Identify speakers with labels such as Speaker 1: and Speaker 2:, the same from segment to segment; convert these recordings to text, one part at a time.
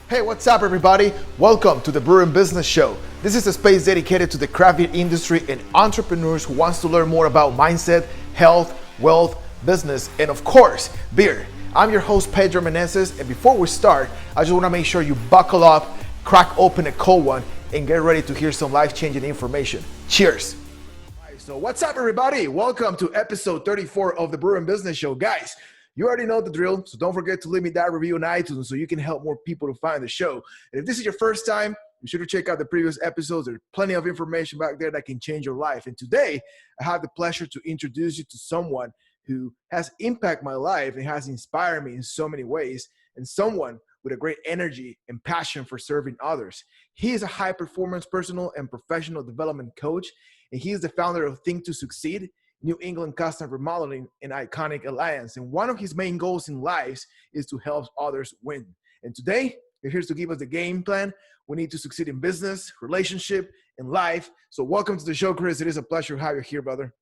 Speaker 1: Hey, what's up everybody? Welcome to the Brewing Business Show. This is a space dedicated to the craft beer industry and entrepreneurs who wants to learn more about mindset, health, wealth, business, and of course, beer. I'm your host, Pedro Meneses, and before we start, I just want to make sure you buckle up, crack open a cold one, and get ready to hear some life-changing information. Cheers. All right, so what's up everybody? Welcome to episode 34 of the Brewing Business Show. Guys, you already know the drill, so don't forget to leave me that review on iTunes so you can help more people to find the show. And if this is your first time, be sure to check out the previous episodes. There's plenty of information back there that can change your life. And today, I have the pleasure to introduce you to someone who has impacted my life and has inspired me in so many ways, and someone with a great energy and passion for serving others. He is a high-performance personal and professional development coach, and he is the founder of Think to Succeed, New England Custom Remodeling, and Iconic Alliance. And one of his main goals in life is to help others win. And today, you're here to give us the game plan we need to succeed in business, relationship, and life. So welcome to the show, Kris. It is a pleasure to have you here, brother.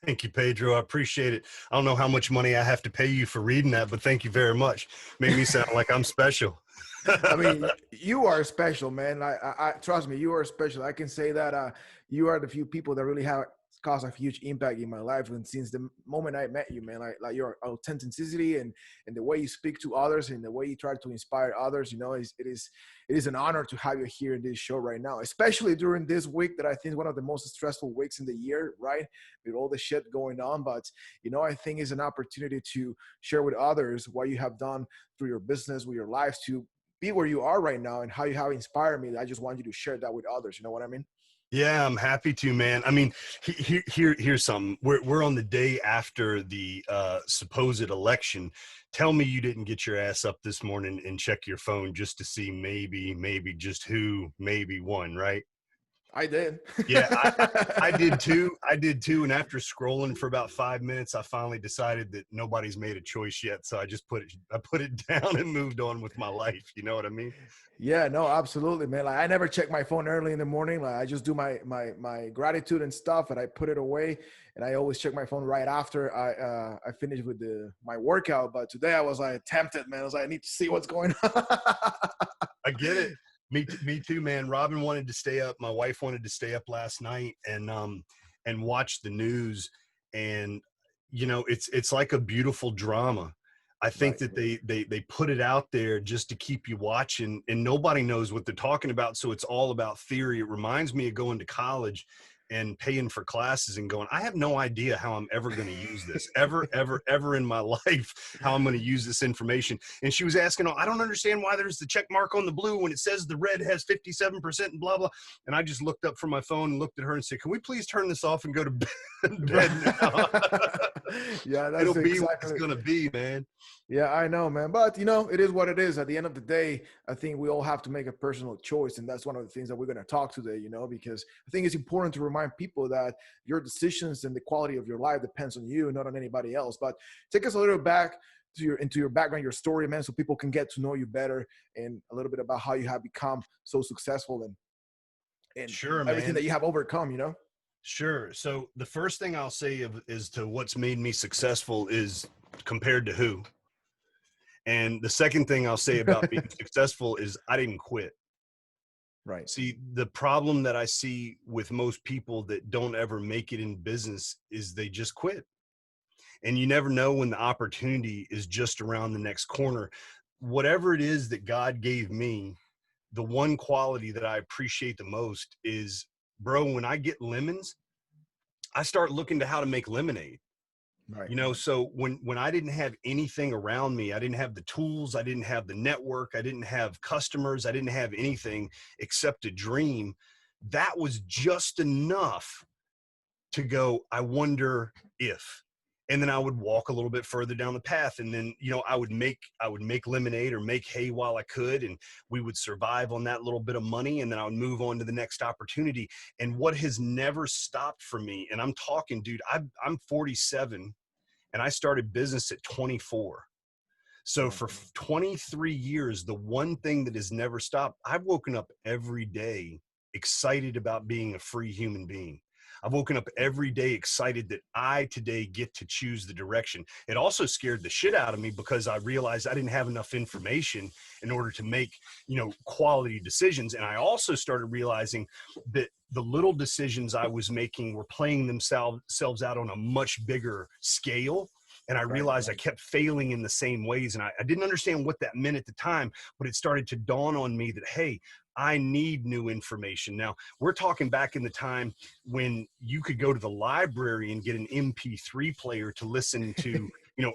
Speaker 2: Thank you, Pedro. I appreciate it. I don't know how much money I have to pay you for reading that, but thank you very much. Made me sound like I'm special.
Speaker 1: I mean, you are special, man. I trust me, you are special. I can say that you are the few people that really have caused a huge impact in my life. And since the moment I met you, man, like your authenticity and the way you speak to others and the way you try to inspire others, you know, it is an honor to have you here in this show right now, especially during this week that I think is one of the most stressful weeks in the year, right? With all the shit going on. But, you know, I think it's an opportunity to share with others what you have done through your business, with your life, to be where you are right now and how you have inspired me. I just want you to share that with others. You know what I mean?
Speaker 2: Yeah, I'm happy to, man. I mean, here's something. We're on the day after the supposed election. Tell me you didn't get your ass up this morning and check your phone just to see maybe just who maybe won, right?
Speaker 1: I did.
Speaker 2: Yeah, I did too. I did too. And after scrolling for about 5 minutes, I finally decided that nobody's made a choice yet. So I put it down and moved on with my life. You know what I mean?
Speaker 1: Yeah, no, absolutely, man. Like I never check my phone early in the morning. Like I just do my gratitude and stuff, and I put it away. And I always check my phone right after I finish with my workout. But today I was like tempted, man. I was like, I need to see what's going on.
Speaker 2: I get it. Me too, man. Robin wanted to stay up. My wife wanted to stay up last night and watch the news. And you know, it's like a beautiful drama. I think
Speaker 1: Right.
Speaker 2: that they put it out there just to keep you watching, and nobody knows what they're talking about. So it's all about theory. It reminds me of going to college and paying for classes and going, I have no idea how I'm ever going to use this ever in my life, how I'm going to use this information. And she was asking, I don't understand why there's the check mark on the blue when it says the red has 57% and blah, blah. And I just looked up from my phone and looked at her and said, can we please turn this off and go to bed now?
Speaker 1: Yeah, that's
Speaker 2: It'll be
Speaker 1: exactly
Speaker 2: what it's going to be, man.
Speaker 1: Yeah, I know, man. But, you know, it is what it is. At the end of the day, I think we all have to make a personal choice. And that's one of the things that we're going to talk today, you know, because I think it's important to remind people that your decisions and the quality of your life depends on you, not on anybody else. But take us a little back to into your background, your story, man, so people can get to know you better and a little bit about how you have become so successful and
Speaker 2: Sure,
Speaker 1: everything
Speaker 2: man.
Speaker 1: that you have overcome, you know?
Speaker 2: Sure. So the first thing I'll say is to what's made me successful is compared to who. And the second thing I'll say about being successful is I didn't quit.
Speaker 1: Right.
Speaker 2: See, the problem that I see with most people that don't ever make it in business is they just quit. And you never know when the opportunity is just around the next corner. Whatever it is that God gave me, the one quality that I appreciate the most is, bro, when I get lemons, I start looking to how to make lemonade.
Speaker 1: Right.
Speaker 2: You know, so when I didn't have anything around me, I didn't have the tools, I didn't have the network, I didn't have customers, I didn't have anything except a dream. That was just enough to go, I wonder if. And then I would walk a little bit further down the path, and then, you know, I would make lemonade or make hay while I could, and we would survive on that little bit of money, and then I would move on to the next opportunity. And what has never stopped for me, and I'm talking, dude, I'm 47 and I started business at 24. So for 23 years, the one thing that has never stopped, I've woken up every day excited about being a free human being. I've woken up every day excited that I today get to choose the direction. It also scared the shit out of me because I realized I didn't have enough information in order to make, quality decisions. And I also started realizing that the little decisions I was making were playing themselves out on a much bigger scale. And I realized I kept failing in the same ways. And I didn't understand what that meant at the time, but it started to dawn on me that, hey, I need new information. Now, we're talking back in the time when you could go to the library and get an MP3 player to listen to,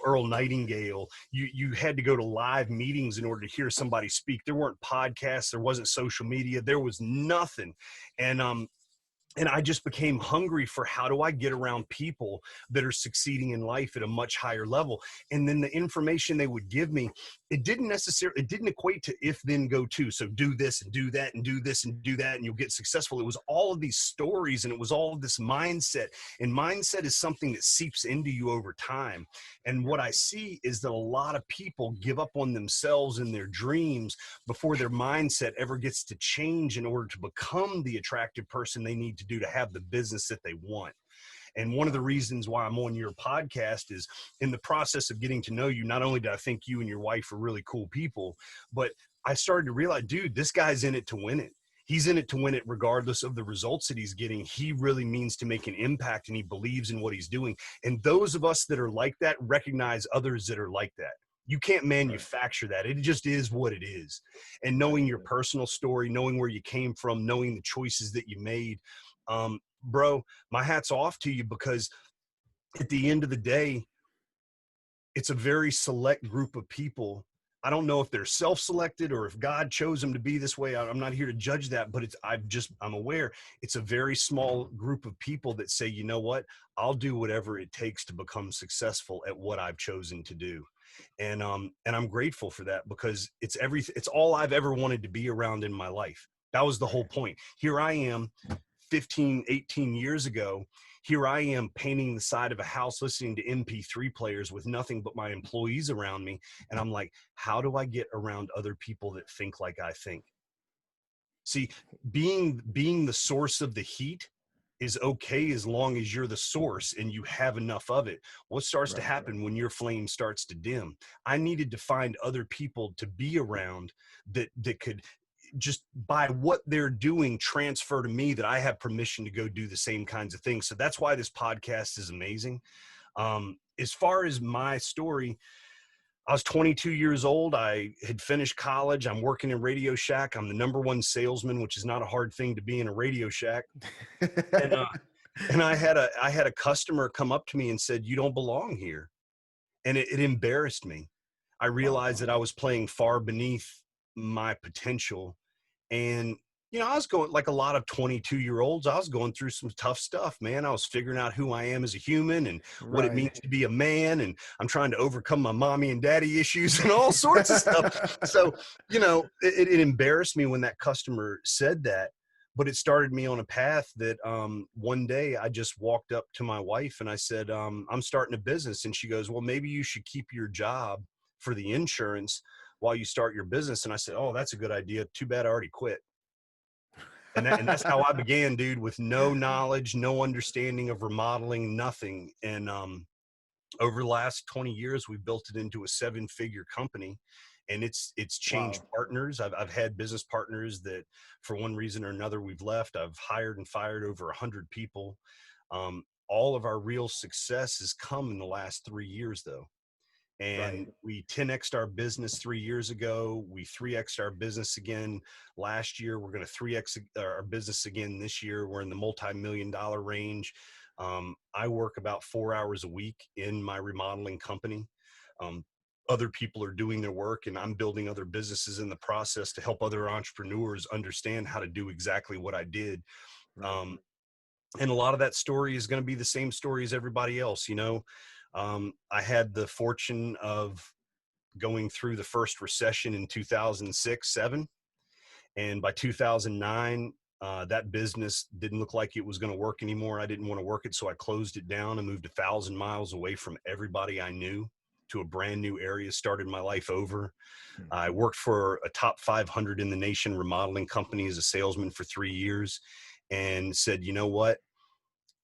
Speaker 2: Earl Nightingale. You had to go to live meetings in order to hear somebody speak. There weren't podcasts. There wasn't social media. There was nothing. And I just became hungry for how do I get around people that are succeeding in life at a much higher level. And then the information they would give me, it didn't equate to if, then, go to. So do this and do that and do this and do that and you'll get successful. It was all of these stories and it was all of this mindset. And mindset is something that seeps into you over time. And what I see is that a lot of people give up on themselves and their dreams before their mindset ever gets to change in order to become the attractive person they need to do to have the business that they want. And one of the reasons why I'm on your podcast is in the process of getting to know you, not only did I think you and your wife are really cool people, but I started to realize, dude, this guy's in it to win it. He's in it to win it regardless of the results that he's getting. He really means to make an impact and he believes in what he's doing. And those of us that are like that recognize others that are like that. You can't manufacture that. It just is what it is. And knowing your personal story, knowing where you came from, knowing the choices that you made, bro, my hat's off to you, because at the end of the day, it's a very select group of people. I don't know if they're self-selected or if God chose them to be this way. I'm not here to judge that, but I'm aware it's a very small group of people that say, you know what, I'll do whatever it takes to become successful at what I've chosen to do. And I'm grateful for that, because it's all I've ever wanted to be around in my life. That was the whole point. Here I am 15, 18 years ago. Here I am painting the side of a house, listening to MP3 players with nothing but my employees around me. And I'm like, how do I get around other people that think like I think? See, being the source of the heat is okay as long as you're the source and you have enough of it. What starts to happen when your flame starts to dim? I needed to find other people to be around that could just, by what they're doing, transfer to me that I have permission to go do the same kinds of things. So that's why this podcast is amazing. As far as my story, I was 22 years old. I had finished college. I'm working in Radio Shack. I'm the #1 salesman, which is not a hard thing to be in a Radio Shack. And I had a customer come up to me and said, "You don't belong here." And it embarrassed me. I realized that I was playing far beneath my potential. And, I was going, like a lot of 22-year-olds, I was going through some tough stuff, man. I was figuring out who I am as a human and what it means to be a man. And I'm trying to overcome my mommy and daddy issues and all sorts of stuff. So, it embarrassed me when that customer said that, but it started me on a path that one day I just walked up to my wife and I said, I'm starting a business. And she goes, well, maybe you should keep your job for the insurance while you start your business. And I said, oh, that's a good idea. Too bad I already quit. And that's how I began, dude, with no knowledge, no understanding of remodeling, nothing. And over the last 20 years, we've built it into a 7-figure company. And it's changed partners. I've had business partners that for one reason or another we've left. I've hired and fired over 100 people. All of our real success has come in the last 3 years, though. And we 10x'd our business 3 years ago. We 3x'd our business again last year. We're going to 3x our business again this year. We're in the multi-million-dollar range. I work about 4 hours a week in my remodeling company. Other people are doing their work, and I'm building other businesses in the process to help other entrepreneurs understand how to do exactly what I did. And a lot of that story is going to be the same story as everybody else, I had the fortune of going through the first recession in 2006-7. And by 2009, that business didn't look like it was going to work anymore. I didn't want to work it. So I closed it down and moved 1,000 miles away from everybody I knew to a brand new area, started my life over. I worked for a top 500 in the nation remodeling company as a salesman for 3 years and said, you know what?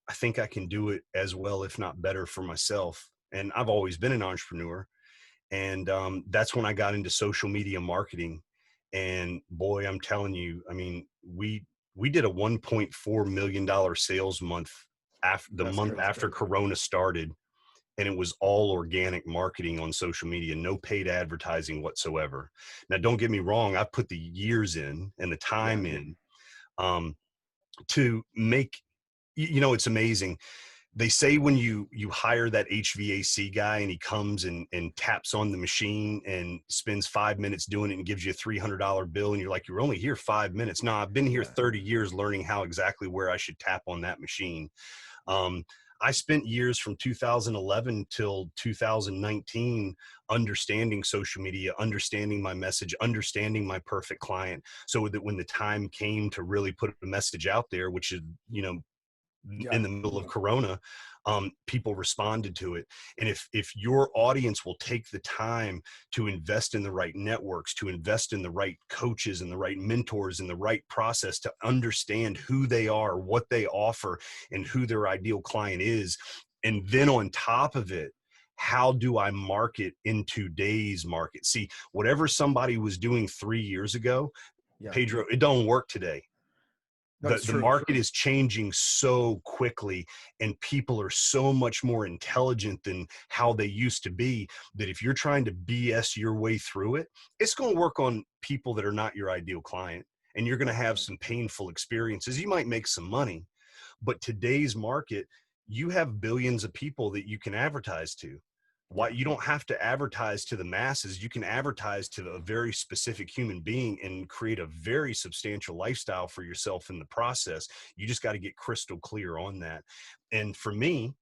Speaker 2: I think I can do it as well, if not better, for myself. And I've always been an entrepreneur. And that's when I got into social media marketing. And boy, I'm telling you, I mean, we did a $1.4 million sales month after the
Speaker 1: That's
Speaker 2: month
Speaker 1: crazy.
Speaker 2: after Corona started. And it was all organic marketing on social media, no paid advertising whatsoever. Now, don't get me wrong, I put the years in and the
Speaker 1: Yeah.
Speaker 2: time in um, to make, it's amazing. They say when you hire that HVAC guy and he comes and taps on the machine and spends 5 minutes doing it and gives you a $300 bill, and you're like, you're only here 5 minutes. No, I've been here
Speaker 1: Yeah.
Speaker 2: 30 years learning how exactly where I should tap on that machine. Um, I spent years from 2011 till 2019 understanding social media, understanding my message, understanding my perfect client, so that when the time came to really put a message out there, which is,
Speaker 1: Yeah.
Speaker 2: in the middle of Corona, people responded to it. And if your audience will take the time to invest in the right networks, to invest in the right coaches and the right mentors and the right process to understand who they are, what they offer, and who their ideal client is, and then on top of it, how do I market in today's market? See, whatever somebody was doing 3 years ago,
Speaker 1: Yeah.
Speaker 2: Pedro, it don't work today.
Speaker 1: That's
Speaker 2: The
Speaker 1: true.
Speaker 2: market is changing so quickly, and people are so much more intelligent than how they used to be, that if you're trying to BS your way through it, it's going to work on people that are not your ideal client, and you're going to have some painful experiences. You might make some money, but today's market, you have billions of people that you can advertise to. Why?
Speaker 1: Yeah.
Speaker 2: You don't have to advertise to the masses. You can advertise to a very specific human being and create a very substantial lifestyle for yourself in the process. You just got to get crystal clear on that. And for me,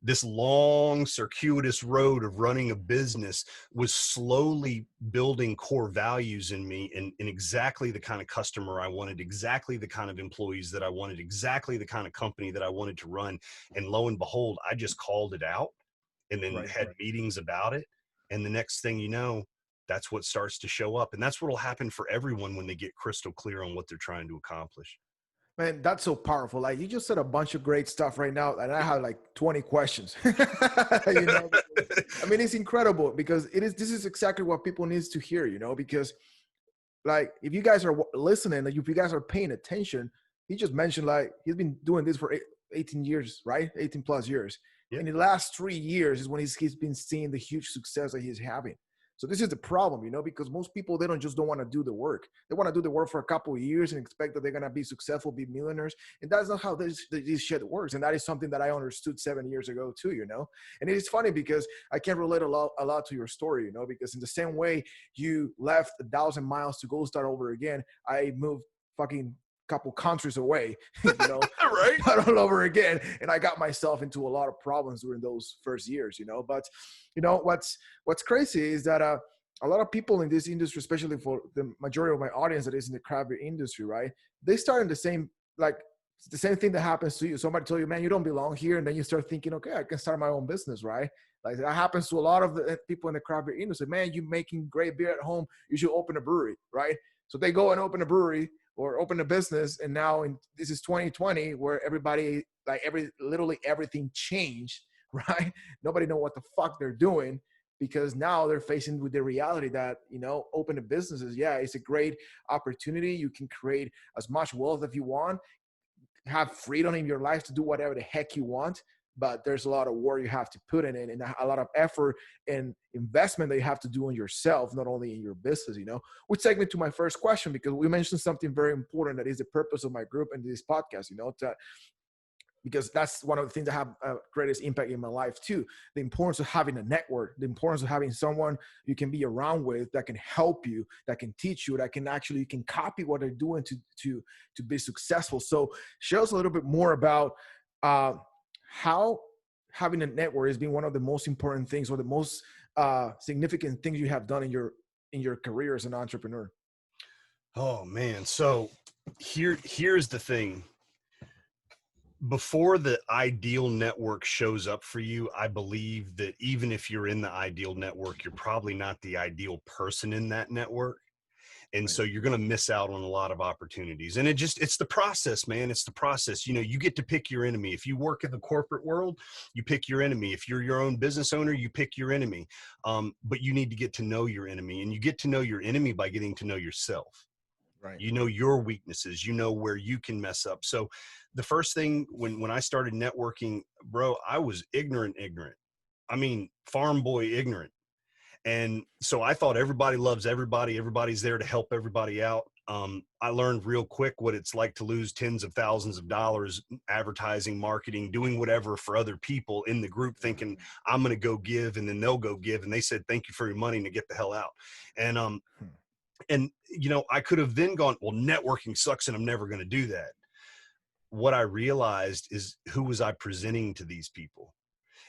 Speaker 2: this long circuitous road of running a business was slowly building core values in me, and exactly the kind of customer I wanted, exactly the kind of employees that I wanted, exactly the kind of company that I wanted to run. And lo and behold, I just called it out and then
Speaker 1: Right.
Speaker 2: had meetings about it. And the next thing you know, that's what starts to show up. And that's what will happen for everyone when they get crystal clear on what they're trying to accomplish.
Speaker 1: Man, that's so powerful. Like you just said a bunch of great stuff right now, and I have like 20 questions. you know, I mean, it's incredible because this is exactly what people needs to hear, because like if you guys are listening, if you guys are paying attention, he just mentioned like he's been doing this for 18 years, right? 18 plus years.
Speaker 2: Yeah.
Speaker 1: In the last 3 years is when he's been seeing the huge success that he's having. So this is the problem, because most people, they don't want to do the work. They want to do the work for a couple of years and expect that they're going to be successful, be millionaires. And that's not how this shit works. And that is something that I understood 7 years ago too, And it is funny because I can relate a lot to your story, because in the same way you left 1,000 miles to go start over again, I moved fucking couple countries away,
Speaker 2: Right.
Speaker 1: start all over again. And I got myself into a lot of problems during those first years, But what's crazy is that a lot of people in this industry, especially for the majority of my audience that is in the craft beer industry, right? They start in the same thing that happens to you. Somebody told you, man, you don't belong here, and then you start thinking, okay, I can start my own business, right? Like that happens to a lot of the people in the craft beer industry. Man, you're making great beer at home. You should open a brewery, right? So they go and open a brewery or open a business, and now this is 2020, where everybody literally everything changed, right? Nobody know what the fuck they're doing, because now they're facing with the reality that open a businesses, yeah, it's a great opportunity. You can create as much wealth as you want, have freedom in your life to do whatever the heck you want, but there's a lot of work you have to put in it, and a lot of effort and investment that you have to do on yourself, not only in your business, which takes me to my first question, because we mentioned something very important that is the purpose of my group and this podcast, because that's one of the things that have greatest impact in my life too. The importance of having a network, the importance of having someone you can be around with that can help you, that can teach you, that can actually, you can copy what they're doing to be successful. So share us a little bit more about how having a network has been one of the most important things, or the most significant things you have done in your career as an entrepreneur.
Speaker 2: Oh man. So here's the thing. Before the ideal network shows up for you, I believe that even if you're in the ideal network, you're probably not the ideal person in that network. And
Speaker 1: Right.
Speaker 2: so you're going to miss out on a lot of opportunities. And it's the process, man. It's the process. You know, you get to pick your enemy. If you work in the corporate world, you pick your enemy. If you're your own business owner, you pick your enemy. But you need to get to know your enemy, and you get to know your enemy by getting to know yourself.
Speaker 1: Right.
Speaker 2: You know your weaknesses, you know where you can mess up. So the first thing when I started networking, bro, I was ignorant. I mean, farm boy ignorant. And so I thought everybody loves everybody. Everybody's there to help everybody out. I learned real quick what it's like to lose tens of thousands of dollars advertising, marketing, doing whatever for other people in the group, thinking I'm going to go give, and then they'll go give. And they said, thank you for your money, and get the hell out. And,
Speaker 1: Hmm.
Speaker 2: and, you know, I could have then gone, well, networking sucks and I'm never going to do that. What I realized is, who was I presenting to these people?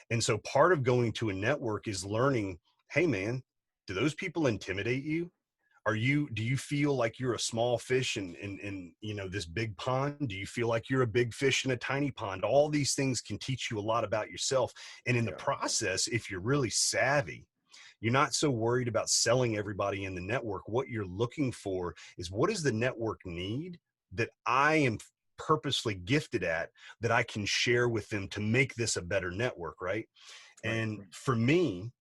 Speaker 2: And so part of going to a network is learning, hey man, do those people intimidate you? Do you feel like you're a small fish in you know, this big pond? Do you feel like you're a big fish in a tiny pond? All these things can teach you a lot about yourself. And in the
Speaker 1: Yeah.
Speaker 2: process, if you're really savvy, you're not so worried about selling everybody in the network. What you're looking for is, what does the network need that I am purposely gifted at, that I can share with them to make this a better network, right?
Speaker 1: Right.
Speaker 2: And
Speaker 1: Right.
Speaker 2: for me,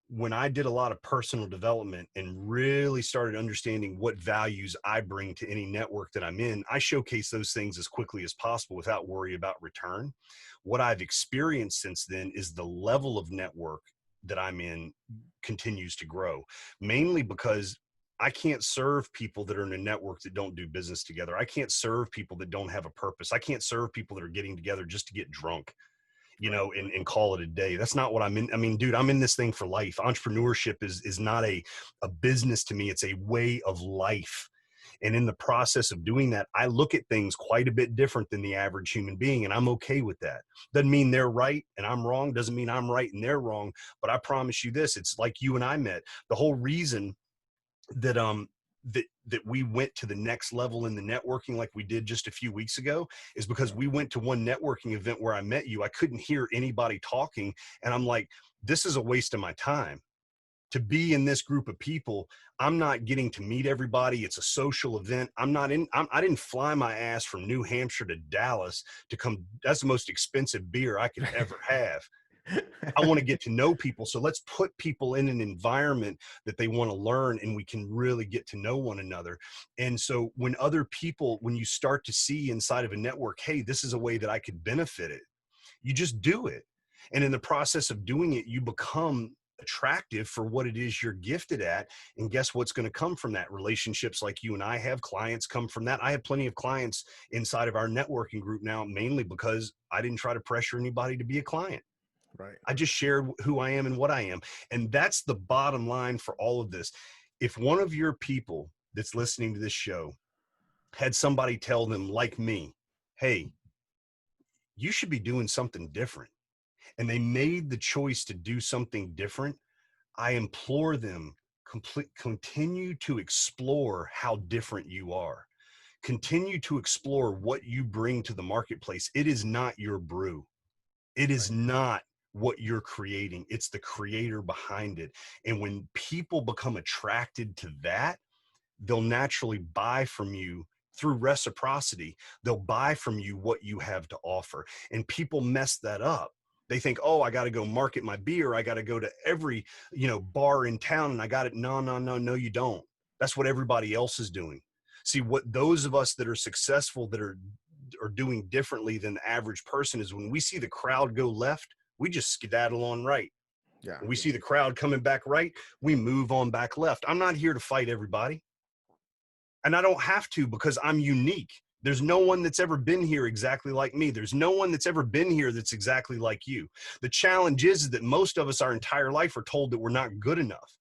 Speaker 2: when I did a lot of personal development and really started understanding what values I bring to any network that I'm in, I showcase those things as quickly as possible without worry about return. What I've experienced since then is the level of network that I'm in continues to grow, mainly because I can't serve people that are in a network that don't do business together. I can't serve people that don't have a purpose. I can't serve people that are getting together just to get drunk, you
Speaker 1: Right.
Speaker 2: know, and call it a day. That's not what I'm in. I mean, dude, I'm in this thing for life. Entrepreneurship is not a business to me. It's a way of life. And in the process of doing that, I look at things quite a bit different than the average human being. And I'm okay with that. Doesn't mean they're right and I'm wrong. Doesn't mean I'm right and they're wrong. But I promise you this, it's like you and I met. The whole reason that that we went to the next level in the networking like we did just a few weeks ago is because
Speaker 1: Yeah.
Speaker 2: we went to one networking event where I met you. I couldn't hear anybody talking, and I'm like, this is a waste of my time to be in this group of people. I'm not getting to meet everybody. It's a social event. I didn't fly my ass from New Hampshire to Dallas to come. That's the most expensive beer I could ever have. I want to get to know people. So let's put people in an environment that they want to learn, and we can really get to know one another. And so when other people, when you start to see inside of a network, hey, this is a way that I could benefit it, you just do it. And in the process of doing it, you become attractive for what it is you're gifted at. And guess what's going to come from that? Relationships like you and I have, clients come from that. I have plenty of clients inside of our networking group now, mainly because I didn't try to pressure anybody to be a client.
Speaker 1: Right.
Speaker 2: I just shared who I am and what I am. And that's the bottom line for all of this. If one of your people that's listening to this show had somebody tell them, like me, hey, you should be doing something different, and they made the choice to do something different, I implore them, continue to explore how different you are. Continue to explore what you bring to the marketplace. It is not your brew. It is
Speaker 1: Right.
Speaker 2: not what you're creating. It's the creator behind it. And when people become attracted to that, they'll naturally buy from you through reciprocity. They'll buy from you what you have to offer. And people mess that up. They think, oh, I got to go market my beer. I got to go to every, you know, bar in town, and I got it. No, you don't. That's what everybody else is doing. See, what those of us that are successful, that are doing differently than the average person, is when we see the crowd go left, we just skedaddle on right.
Speaker 1: Yeah.
Speaker 2: When we see the crowd coming back right, we move on back left. I'm not here to fight everybody. And I don't have to, because I'm unique. There's no one that's ever been here exactly like me. There's no one that's ever been here that's exactly like you. The challenge is that most of us our entire life are told that we're not good enough.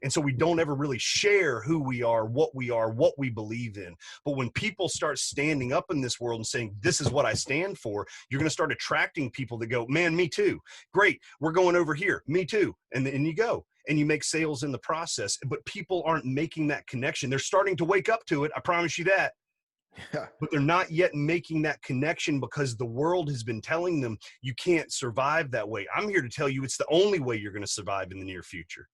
Speaker 2: And so we don't ever really share who we are, what we believe in. But when people start standing up in this world and saying, this is what I stand for, you're going to start attracting people that go, man, me too. Great. We're going over here. Me too. And you go and you make sales in the process. But people aren't making that connection. They're starting to wake up to it. I promise you that.
Speaker 1: Yeah.
Speaker 2: But they're not yet making that connection because the world has been telling them you can't survive that way. I'm here to tell you it's the only way you're going to survive in the near future.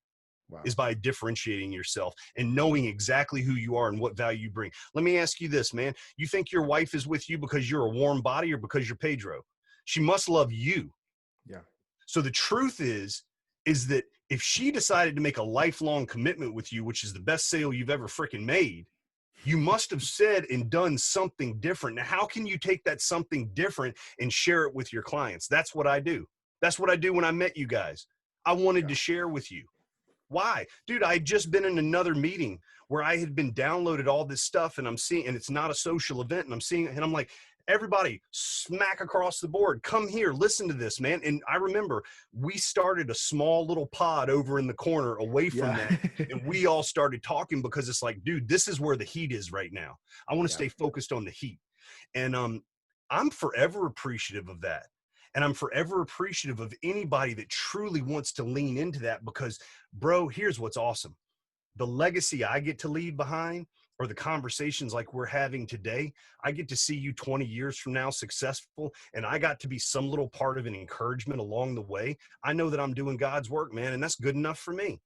Speaker 2: is by differentiating yourself and knowing exactly who you are and what value you bring. Let me ask you this, man. You think your wife is with you because you're a warm body or because you're Pedro? She must love you.
Speaker 1: Yeah.
Speaker 2: So the truth is that if she decided to make a lifelong commitment with you, which is the best sale you've ever freaking made, you must have said and done something different. Now, how can you take that something different and share it with your clients? That's what I do. That's what I do when I met you guys. I wanted to share with you. Why? Dude, I had just been in another meeting where I had been downloaded all this stuff and I'm seeing, and it's not a social event, and I'm seeing it, and I'm like, everybody smack across the board, come here, listen to this, man. And I remember we started a small little pod over in the corner away from that. And we all started talking because it's like, dude, this is where the heat is right now. I want to stay focused on the heat. And I'm forever appreciative of that. And I'm forever appreciative of anybody that truly wants to lean into that, because, bro, here's what's awesome. The legacy I get to leave behind, or the conversations like we're having today, I get to see you 20 years from now successful, and I got to be some little part of an encouragement along the way. I know that I'm doing God's work, man, and that's good enough for me.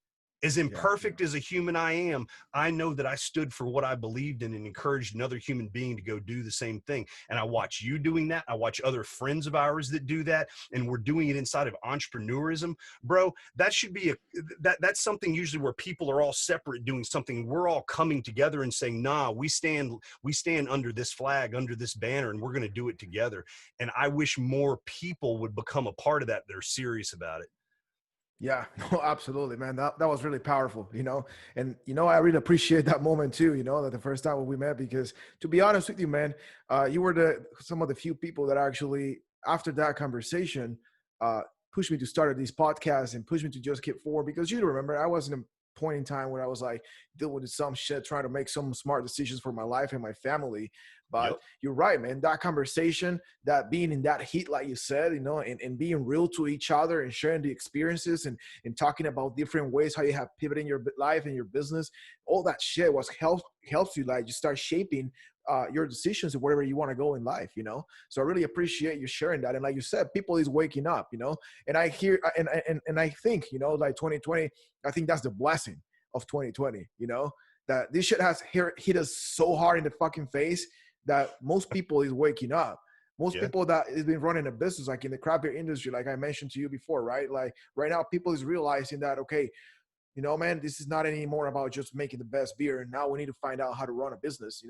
Speaker 2: As imperfect as a human I am, I know that I stood for what I believed in and encouraged another human being to go do the same thing. And I watch you doing that. I watch other friends of ours that do that, and we're doing it inside of entrepreneurism. Bro, that should be that's something usually where people are all separate doing something. We're all coming together and saying, nah, we stand under this flag, under this banner, and we're going to do it together. And I wish more people would become a part of that. They're serious about it.
Speaker 1: Yeah, no, absolutely, man. That was really powerful, and, I really appreciate that moment too, that the first time when we met, because to be honest with you, man, you were some of the few people that actually, after that conversation, pushed me to start these podcasts and pushed me to just keep forward, because you remember, I was in a point in time where I was like dealing with some shit, trying to make some smart decisions for my life and my family. But you're right, man. That conversation, that being in that heat, like you said, and being real to each other and sharing the experiences and talking about different ways how you have pivoted in your life and your business, all that shit helps you, like, you start shaping your decisions and wherever you want to go in life, So I really appreciate you sharing that. And like you said, people is waking up, and I hear, and I think, like 2020, I think that's the blessing of 2020, that this shit has hit us so hard in the fucking face that most people is waking up. Most people that has been running a business, like in the craft beer industry, like I mentioned to you before, right? Like right now, people is realizing that, okay, man, this is not anymore about just making the best beer. And now we need to find out how to run a business,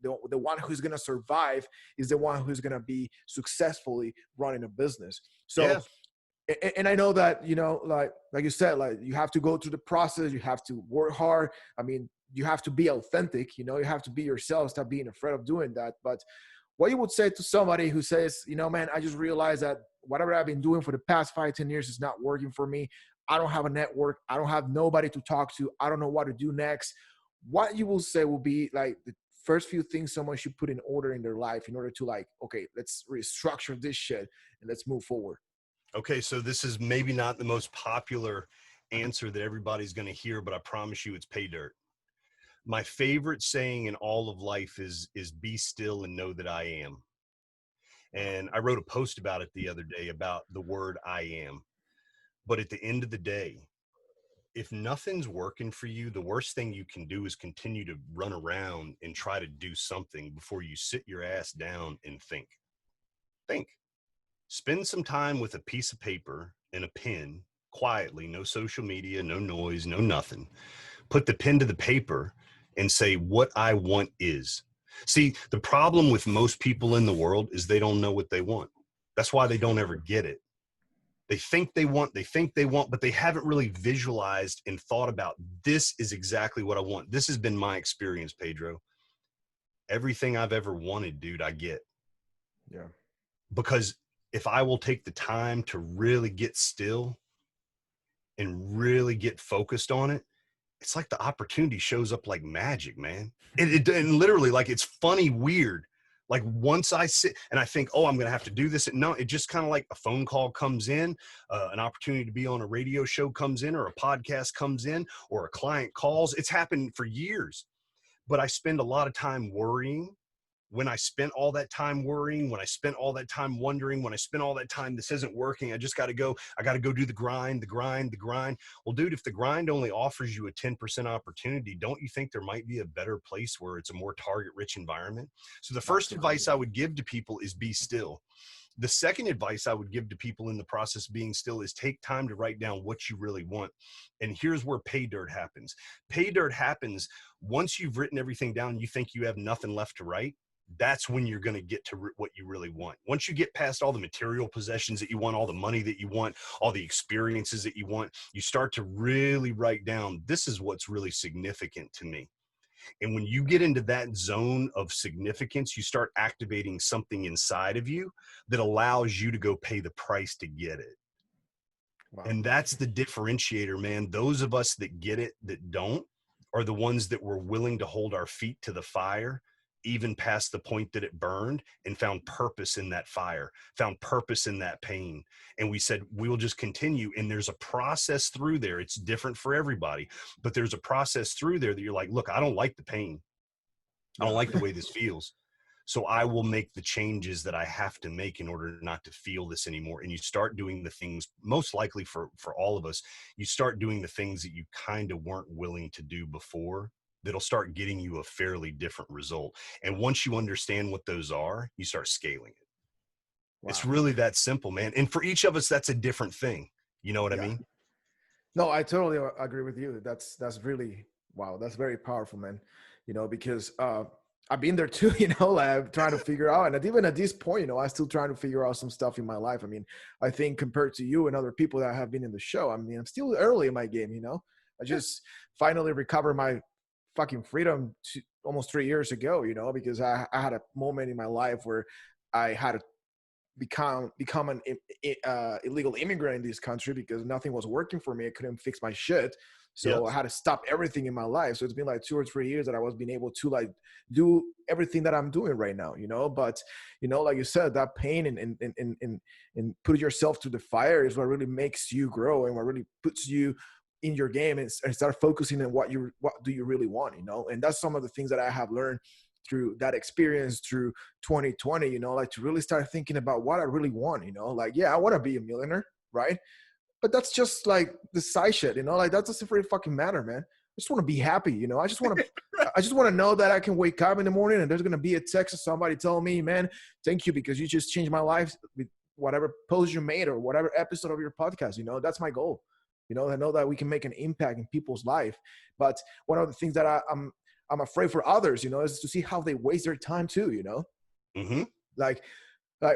Speaker 1: The one who's going to survive is the one who's going to be successfully running a business. So, and I know that, like you said, like you have to go through the process. You have to work hard. I mean, you have to be authentic, you have to be yourself, stop being afraid of doing that. But what you would say to somebody who says, man, I just realized that whatever I've been doing for the past 5-10 years is not working for me. I don't have a network. I don't have nobody to talk to. I don't know what to do next. What you will say will be like the first few things someone should put in order in their life in order to, like, okay, let's restructure this shit and let's move forward.
Speaker 2: Okay, so this is maybe not the most popular answer that everybody's going to hear, but I promise you it's pay dirt. My favorite saying in all of life is be still and know that I am. And I wrote a post about it the other day about the word I am. But at the end of the day, if nothing's working for you, the worst thing you can do is continue to run around and try to do something before you sit your ass down and think. Think. Spend some time with a piece of paper and a pen, quietly, no social media, no noise, no nothing. Put the pen to the paper and say, what I want is. See, the problem with most people in the world is they don't know what they want. That's why they don't ever get it. They think they want, but they haven't really visualized and thought about, this is exactly what I want. This has been my experience, Pedro. Everything I've ever wanted, dude, I get.
Speaker 1: Yeah.
Speaker 2: Because if I will take the time to really get still and really get focused on it, it's like the opportunity shows up like magic, man. And literally, like, it's funny, weird. Like once I sit and I think, oh, I'm going to have to do this. No, it just kind of like a phone call comes in, an opportunity to be on a radio show comes in, or a podcast comes in, or a client calls. It's happened for years, but I spend a lot of time worrying when I spent all that time worrying, when I spent all that time wondering, when I spent all that time, this isn't working, I got to go do the grind. Well, dude, if the grind only offers you a 10% opportunity, don't you think there might be a better place where it's a more target rich environment? So the first advice I would give to people is be still. The second advice I would give to people in the process of being still is take time to write down what you really want. And here's where pay dirt happens. Pay dirt happens once you've written everything down and you think you have nothing left to write. That's when you're going to get to what you really want. Once you get past all the material possessions that you want, all the money that you want, all the experiences that you want, you start to really write down, this is what's really significant to me. And when you get into that zone of significance, you start activating something inside of you that allows you to go pay the price to get it. Wow. And that's the differentiator, man. Those of us that get it, that don't, are the ones that were willing to hold our feet to the fire, even past the point that it burned, and found purpose in that fire, found purpose in that pain. And we said, we will just continue. And there's a process through there. It's different for everybody, but there's a process through there that you're like, look, I don't like the pain. I don't like the way this feels. So I will make the changes that I have to make in order not to feel this anymore. And you start doing the things, most likely for all of us, you start doing the things that you kind of weren't willing to do before, that'll start getting you a fairly different result. And once you understand what those are, you start scaling it. Wow. It's really that simple, man. And for each of us, that's a different thing. You know what I mean?
Speaker 1: No, I totally agree with you. That's really, wow. That's very powerful, man. You know, because I've been there too, you know, like I'm trying to figure out, and even at this point, you know, I'm still trying to figure out some stuff in my life. I mean, I think compared to you and other people that have been in the show, I mean, I'm still early in my game, you know. I just finally recovered my fucking freedom almost 3 years ago, you know, because I had a moment in my life where I had to become an illegal immigrant in this country because nothing was working for me. I couldn't fix my shit. So I had to stop everything in my life. So it's been like 2 or 3 years that I was being able to like do everything that I'm doing right now, you know. But, you know, like you said, that pain and put yourself to the fire is what really makes you grow and what really puts you in your game and start focusing on what do you really want, you know. And that's some of the things that I have learned through that experience through 2020, you know, like to really start thinking about what I really want, you know, like, yeah, I want to be a millionaire, right? But that's just like the side shit, you know, like that doesn't really fucking matter, man. I just want to be happy, you know. I just want to know that I can wake up in the morning and there's going to be a text of somebody telling me, man, thank you because you just changed my life with whatever post you made or whatever episode of your podcast, you know. That's my goal. You know, I know that we can make an impact in people's life. But one of the things that I'm afraid for others, you know, is to see how they waste their time too, you know. Mm-hmm. Like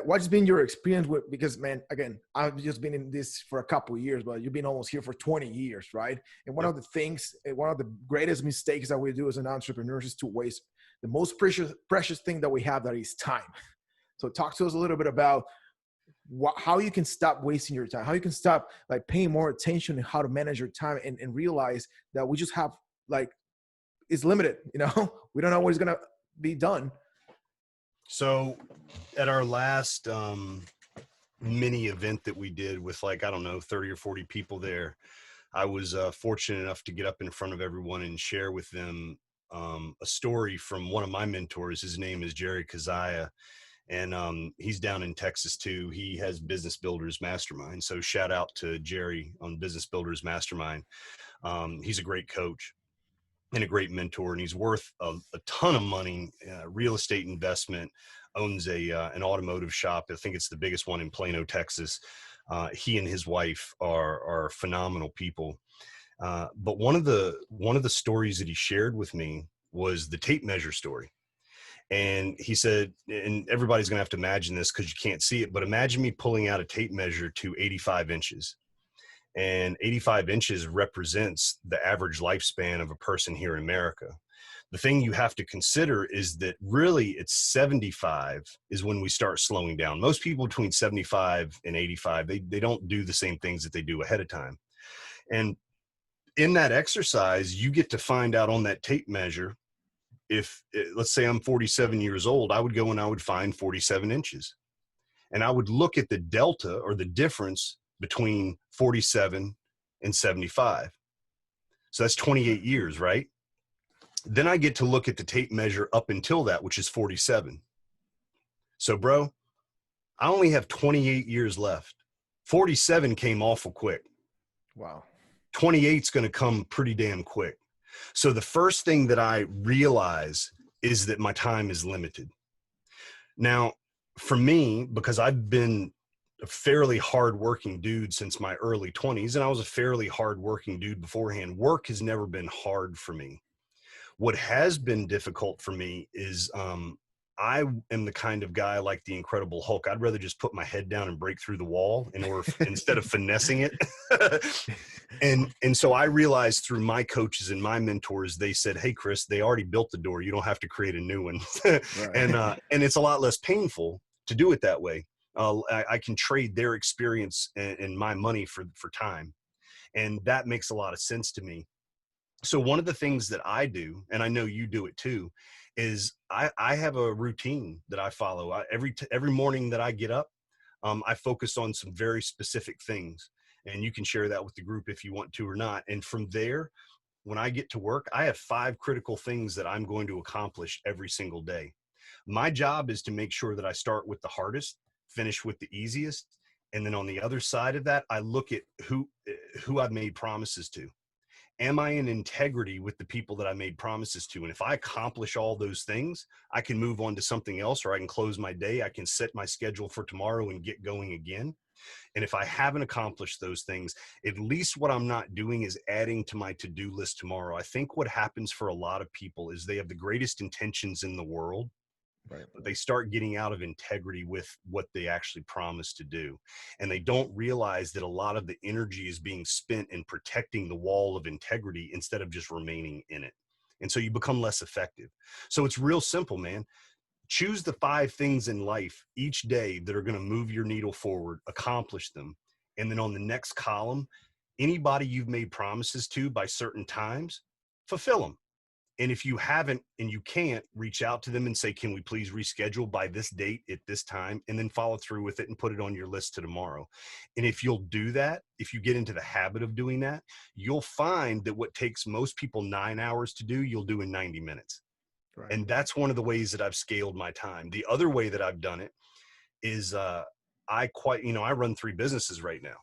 Speaker 1: what's been your experience with, because man, again, I've just been in this for a couple of years, but you've been almost here for 20 years, right? And one of the things, one of the greatest mistakes that we do as an entrepreneur is to waste the most precious thing that we have, that is time. So talk to us a little bit about how you can stop wasting your time, how you can stop like paying more attention to how to manage your time and realize that we just have like, it's limited, you know. We don't know what is going to be done.
Speaker 2: So at our last mini event that we did with like, I don't know, 30 or 40 people there, I was fortunate enough to get up in front of everyone and share with them a story from one of my mentors. His name is Jerry Kazaya. And he's down in Texas too. He has Business Builders Mastermind. So shout out to Jerry on Business Builders Mastermind. He's a great coach and a great mentor, and he's worth a ton of money. Real estate investment, owns an automotive shop. I think it's the biggest one in Plano, Texas. He and his wife are phenomenal people. But one of the stories that he shared with me was the tape measure story. And he said, and everybody's going to have to imagine this because you can't see it, but imagine me pulling out a tape measure to 85 inches. And 85 inches represents the average lifespan of a person here in America. The thing you have to consider is that really it's 75 is when we start slowing down. Most people between 75 and 85, they don't do the same things that they do ahead of time. And in that exercise, you get to find out on that tape measure, if let's say I'm 47 years old, I would go and I would find 47 inches. And I would look at the delta or the difference between 47 and 75. So that's 28 years, right? Then I get to look at the tape measure up until that, which is 47. So, bro, I only have 28 years left. 47 came awful quick.
Speaker 1: Wow.
Speaker 2: 28 is going to come pretty damn quick. So the first thing that I realize is that my time is limited. Now, for me, because I've been a fairly hardworking dude since my early 20s, and I was a fairly hardworking dude beforehand, work has never been hard for me. What has been difficult for me is I am the kind of guy like the Incredible Hulk. I'd rather just put my head down and break through the wall instead of finessing it. And so I realized through my coaches and my mentors, they said, "Hey, Kris, they already built the door. You don't have to create a new one." And it's a lot less painful to do it that way. I can trade their experience and my money for time, and that makes a lot of sense to me. So one of the things that I do, and I know you do it too, is I have a routine that I follow. Every morning that I get up, I focus on some very specific things, and you can share that with the group if you want to or not. And from there, when I get to work, I have 5 critical things that I'm going to accomplish every single day. My job is to make sure that I start with the hardest, finish with the easiest, and then on the other side of that, I look at who I've made promises to. Am I in integrity with the people that I made promises to? And if I accomplish all those things, I can move on to something else, or I can close my day. I can set my schedule for tomorrow and get going again. And if I haven't accomplished those things, at least what I'm not doing is adding to my to-do list tomorrow. I think what happens for a lot of people is they have the greatest intentions in the world,
Speaker 1: Right.
Speaker 2: but they start getting out of integrity with what they actually promised to do. And they don't realize that a lot of the energy is being spent in protecting the wall of integrity instead of just remaining in it. And so you become less effective. So it's real simple, man. Choose the 5 things in life each day that are going to move your needle forward, accomplish them. And then on the next column, anybody you've made promises to by certain times, fulfill them. And if you haven't and you can't, reach out to them and say, "Can we please reschedule by this date at this time?" And then follow through with it and put it on your list to tomorrow. And if you'll do that, if you get into the habit of doing that, you'll find that what takes most people 9 hours to do, you'll do in 90 minutes.
Speaker 1: Right.
Speaker 2: And that's one of the ways that I've scaled my time. The other way that I've done it is I run 3 businesses right now.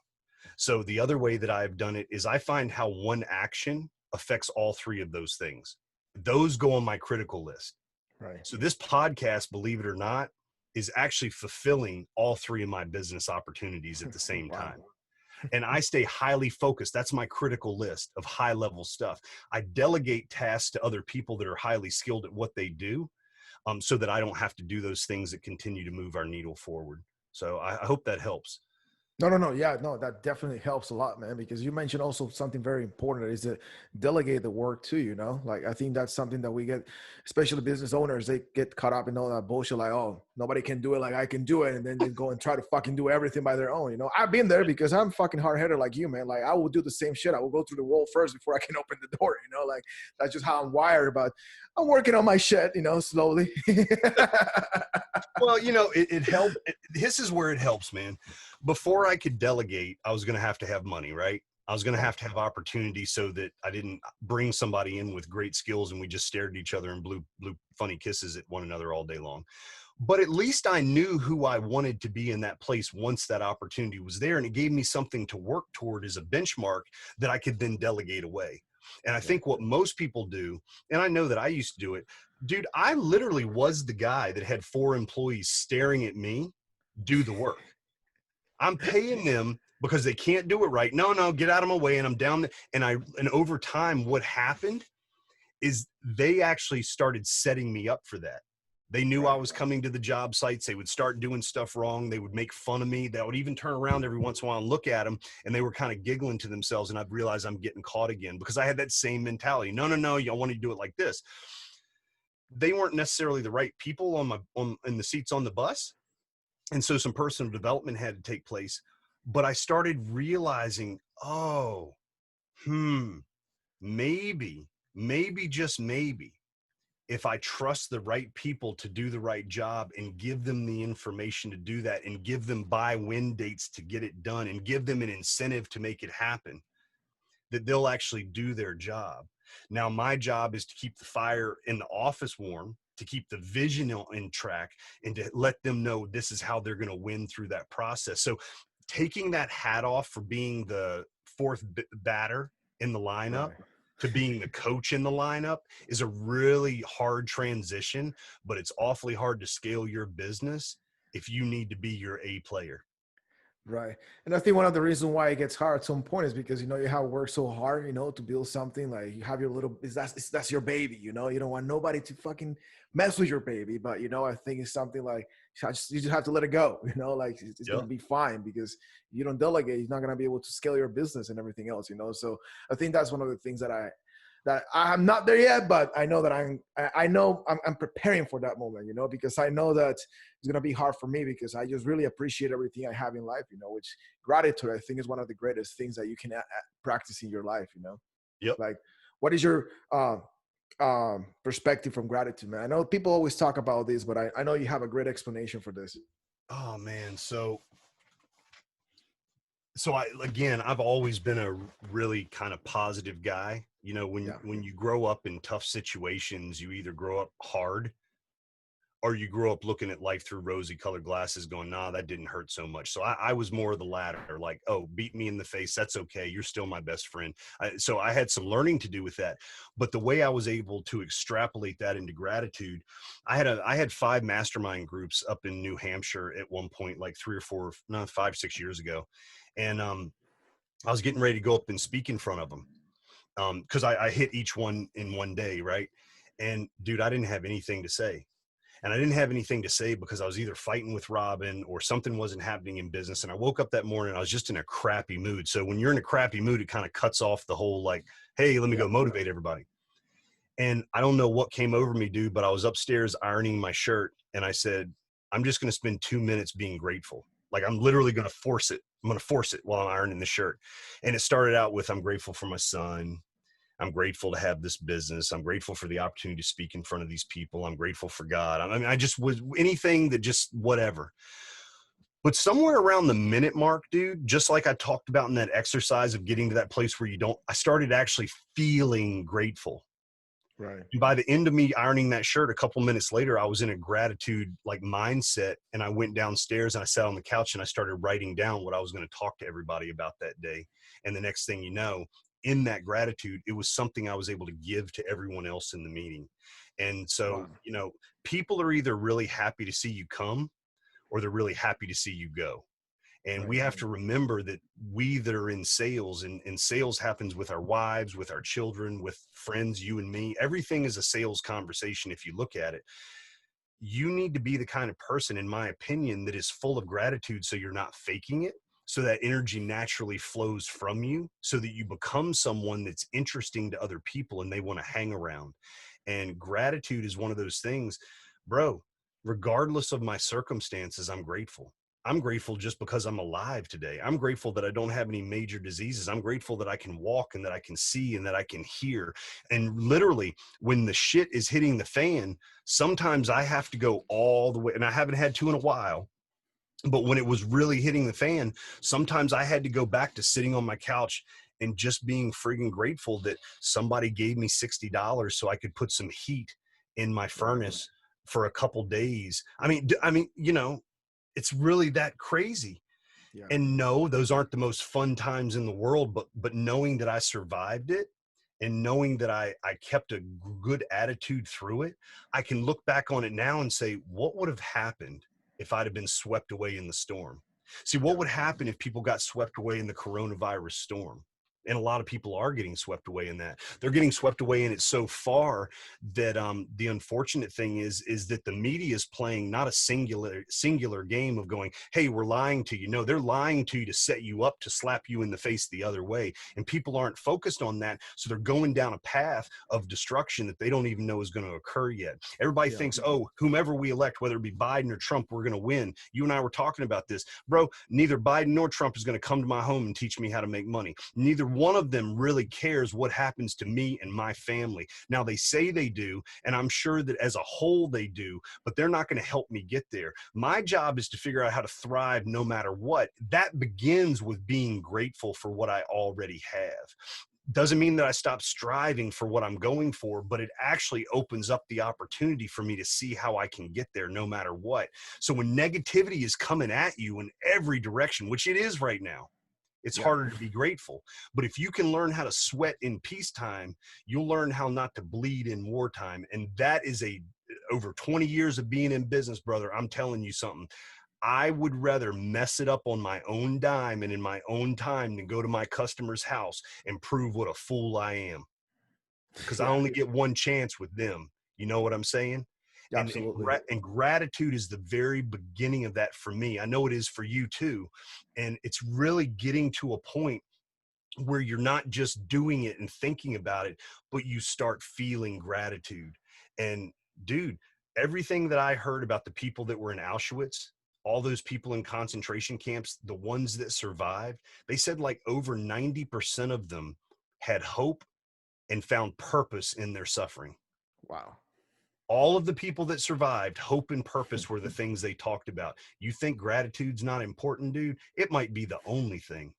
Speaker 2: So the other way that I've done it is I find how one action affects all 3 of those things. Those go on my critical list.
Speaker 1: Right.
Speaker 2: So this podcast, believe it or not, is actually fulfilling all 3 of my business opportunities at the same time. And I stay highly focused. That's my critical list of high level stuff. I delegate tasks to other people that are highly skilled at what they do, so that I don't have to do those things that continue to move our needle forward. So I hope that helps.
Speaker 1: No. Yeah, no, that definitely helps a lot, man, because you mentioned also something very important is to delegate the work too, like, I think that's something that we get, especially business owners, they get caught up in all that bullshit. Like, oh, nobody can do it like I can do it. And then they go and try to fucking do everything by their own. I've been there because I'm fucking hard headed like you, man. Like, I will do the same shit. I will go through the wall first before I can open the door, like that's just how I'm wired, but I'm working on my shit, slowly.
Speaker 2: Well, it helped. This is where it helps, man. Before I could delegate, I was going to have money, right? I was going to have opportunity so that I didn't bring somebody in with great skills and we just stared at each other and blew funny kisses at one another all day long. But at least I knew who I wanted to be in that place once that opportunity was there. And it gave me something to work toward as a benchmark that I could then delegate away. And I think what most people do, and I know that I used to do it, dude, I literally was the guy that had 4 employees staring at me do the work. I'm paying them because they can't do it right. No, get out of my way. And I'm down there. And over time, what happened is they actually started setting me up for that. They knew I was coming to the job sites. They would start doing stuff wrong. They would make fun of me. That would even turn around every once in a while and look at them. And they were kind of giggling to themselves. And I'd realize I'm getting caught again because I had that same mentality. No, y'all want to do it like this. They weren't necessarily the right people in the seats on the bus. And so some personal development had to take place. But I started realizing, maybe, just maybe, if I trust the right people to do the right job and give them the information to do that and give them buy-win dates to get it done and give them an incentive to make it happen, that they'll actually do their job. Now my job is to keep the fire in the office warm, to keep the vision in track, and to let them know this is how they're going to win through that process. So taking that hat off for being the fourth batter in the lineup
Speaker 1: Right.
Speaker 2: to being the coach in the lineup is a really hard transition, but it's awfully hard to scale your business if you need to be your A player.
Speaker 1: Right. And I think one of the reasons why it gets hard at some point is because, you have worked so hard, to build something. Like, you have your little, that's your baby, you don't want nobody to fucking mess with your baby. But, I think it's something like, you just have to let it go, like it's going
Speaker 2: Yep.
Speaker 1: to be fine, because you don't delegate, you're not going to be able to scale your business and everything else, So I think that's one of the things that I'm not there yet, but I know that I'm preparing for that moment, because I know that it's going to be hard for me, because I just really appreciate everything I have in life, which gratitude, I think, is one of the greatest things that you can practice in your life,
Speaker 2: Yep.
Speaker 1: like, what is your perspective from gratitude, man? I know people always talk about this, but I know you have a great explanation for this.
Speaker 2: Oh man. So I've always been a really kind of positive guy.
Speaker 1: Yeah.
Speaker 2: When you grow up in tough situations, you either grow up hard or you grow up looking at life through rosy colored glasses going, nah, that didn't hurt so much. So I was more of the latter, like, oh, beat me in the face. That's okay. You're still my best friend. So I had some learning to do with that. But the way I was able to extrapolate that into gratitude, I had 5 mastermind groups up in New Hampshire at one point, like 3 or 4, no, 5, 6 years ago. And I was getting ready to go up and speak in front of them. Cause I hit each one in one day. Right. And dude, I didn't have anything to say. And I didn't have anything to say because I was either fighting with Robin or something wasn't happening in business. And I woke up that morning, I was just in a crappy mood. So when you're in a crappy mood, it kind of cuts off the whole, like, hey, let me
Speaker 1: Yeah.
Speaker 2: go motivate everybody. And I don't know what came over me, dude, but I was upstairs ironing my shirt and I said, I'm just going to spend 2 minutes being grateful. Like, I'm literally going to force it. I'm going to force it while I'm ironing the shirt. And it started out with, I'm grateful for my son. I'm grateful to have this business. I'm grateful for the opportunity to speak in front of these people. I'm grateful for God. I mean, I just was anything that just whatever. But somewhere around the minute mark, dude, just like I talked about in that exercise of getting to that place where I started actually feeling grateful.
Speaker 1: Right.
Speaker 2: And by the end of me ironing that shirt, a couple minutes later, I was in a gratitude like mindset. And I went downstairs and I sat on the couch and I started writing down what I was going to talk to everybody about that day. And the next thing you know, in that gratitude, it was something I was able to give to everyone else in the meeting. And so,
Speaker 1: Wow.
Speaker 2: people are either really happy to see you come or they're really happy to see you go. And we
Speaker 1: Right.
Speaker 2: have to remember that we that are in sales, and sales happens with our wives, with our children, with friends, you and me. Everything is a sales conversation if you look at it. You need to be the kind of person, in my opinion, that is full of gratitude so you're not faking it. So that energy naturally flows from you so that you become someone that's interesting to other people and they want to hang around. And gratitude is one of those things, bro, regardless of my circumstances, I'm grateful. I'm grateful just because I'm alive today. I'm grateful that I don't have any major diseases. I'm grateful that I can walk and that I can see and that I can hear. And literally, when the shit is hitting the fan, sometimes I have to go all the way, and I haven't had to in a while. But when it was really hitting the fan, sometimes I had to go back to sitting on my couch and just being friggin' grateful that somebody gave me $60 so I could put some heat in my
Speaker 1: Wow.
Speaker 2: furnace for a couple days. I mean, it's really that crazy.
Speaker 1: Yeah.
Speaker 2: And no, those aren't the most fun times in the world, but knowing that I survived it and knowing that I kept a good attitude through it, I can look back on it now and say, what would have happened if I'd have been swept away in the storm? See, what
Speaker 1: Yeah.
Speaker 2: would happen if people got swept away in the coronavirus storm? And a lot of people are getting swept away in that. They're getting swept away in it so far that the unfortunate thing is that the media is playing not a singular game of going, hey, we're lying to you. No, they're lying to you to set you up to slap you in the face the other way. And people aren't focused on that. So they're going down a path of destruction that they don't even know is going to occur yet. Everybody
Speaker 1: Yeah.
Speaker 2: thinks, oh, whomever we elect, whether it be Biden or Trump, we're going to win. You and I were talking about this. Bro, neither Biden nor Trump is going to come to my home and teach me how to make money. Neither one of them really cares what happens to me and my family. Now, they say they do, and I'm sure that as a whole they do, but they're not going to help me get there. My job is to figure out how to thrive no matter what. That begins with being grateful for what I already have. Doesn't mean that I stop striving for what I'm going for, but it actually opens up the opportunity for me to see how I can get there no matter what. So when negativity is coming at you in every direction, which it is right now, it's
Speaker 1: Yeah.
Speaker 2: harder to be grateful. But if you can learn how to sweat in peacetime, you'll learn how not to bleed in wartime. And that is over 20 years of being in business, brother. I'm telling you something. I would rather mess it up on my own dime and in my own time than go to my customer's house and prove what a fool I am. Because I
Speaker 1: Yeah.
Speaker 2: only get one chance with them. You know what I'm saying?
Speaker 1: Absolutely.
Speaker 2: And gratitude is the very beginning of that for me. I know it is for you too. And it's really getting to a point where you're not just doing it and thinking about it, but you start feeling gratitude. And dude, everything that I heard about the people that were in Auschwitz, all those people in concentration camps, the ones that survived, they said like over 90% of them had hope and found purpose in their suffering.
Speaker 1: Wow.
Speaker 2: All of the people that survived, hope and purpose were the things they talked about. You think gratitude's not important, dude? It might be the only thing.